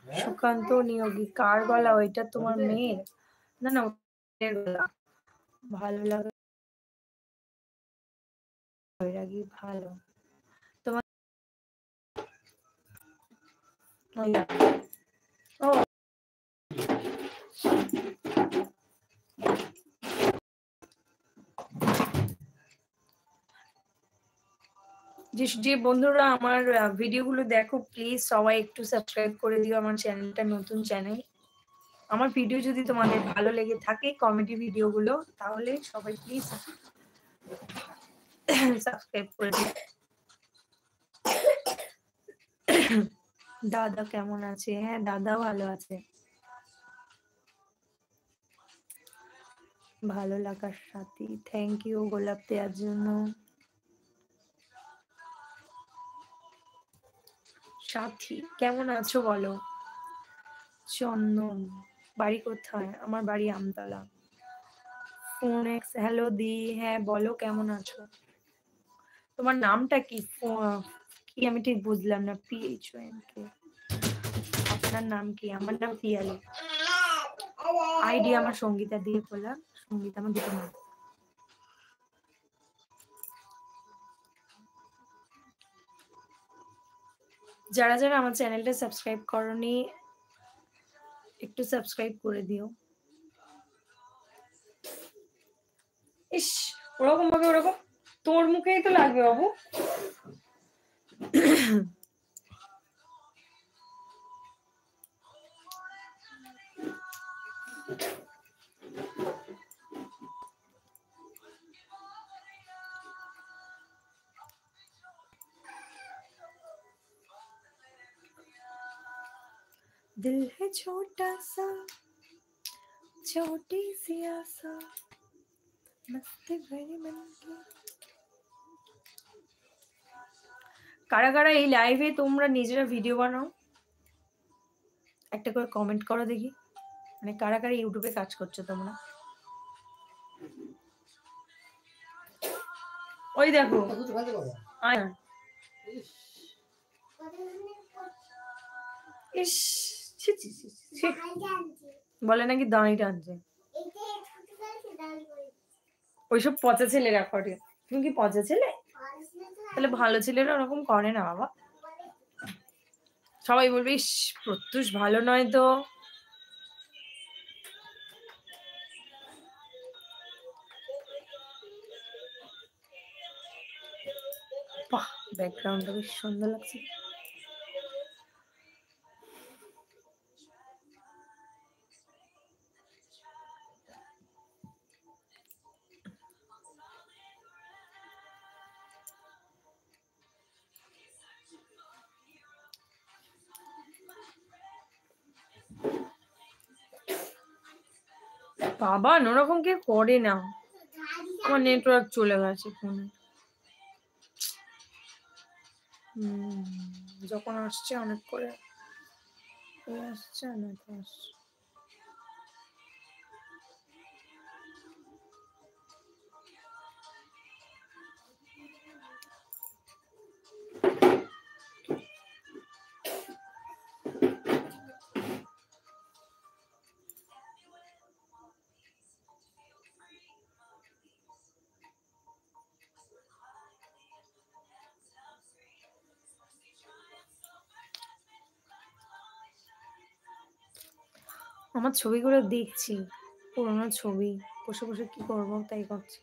সুকান্ত নিয়োগী কার গলা? ওইটা তোমার মেয়ের? না না, ওর গলা। ভালো লাগে বৈরাগী ভালো। তোমার ও যে বন্ধুরা আমার ভিডিওগুলো দেখো প্লিজ সবাই একটু সাবস্ক্রাইব করে দিও আমার চ্যানেলটা, নতুন চ্যানেল। আমার ভিডিও যদি তোমাদের ভালো লেগে থাকে কমেডি ভিডিওগুলো, তাহলে সবাই প্লিজ সাবস্ক্রাইব করে দিও। দাদা কেমন আছে? হ্যাঁ দাদা ভালো আছে। ভালো লাগার সাথে থ্যাংক ইউ গোলাপ দেওয়ার জন্য। সাথী কেমন আছো বলো। চন্দন বাড়ি কোথায়? আমার বাড়ি আমতলা। ফোন এক্স হ্যালো দি, হ্যাঁ বলো কেমন আছো। তোমার নামটা কি? কি আমি ঠিক বুঝলাম না। PHONK আপনার নাম কি? আমার নাম পিয়ালি। আইডি আমার সঙ্গীতা দিয়ে খোলা। সঙ্গীতা আমার দুটো নাম। যারা যারা আমার চ্যানেলটা সাবস্ক্রাইব করনি একটু সাবস্ক্রাইব করে দিও। ইস ওরকম ভাবে ওরকম তোর মুখেই তো লাগবে বাবু। दिल है छोटा सा छोटी सी आसा मस्ती भरी मन की। কারা কারা এই লাইভে তোমরা নিজেরা ভিডিও বানাও একটা করে কমেন্ট করো দেখি। মানে কারা কারা ইউটিউবে কাজ করছো তোমরা? ওই দেখো আয় ইস ছি ছি ছি ছি। বলে নাকি দাঁড়ি টানছে। ওইসব পচা ছেলেরা করে। তুমি কি পচা ছেলে? তাহলে ভালো ছেলেরা ওরকম করে না বাবা। সবাই বলবে ইস প্রত্যুষ ভালো নয় তো। বাহ ব্যাকগ্রাউন্ডটা বেশ সুন্দর লাগছে। বাবা ওরকম কে করে না। আমার নেটওয়ার্ক চলে গেছে ফোনে। যখন আসছে অনেক করে আসছে অনেক আসছে। আমার ছবিগুলো দেখছি পুরোনো ছবি, বসে বসে কি করবো তাই করছি।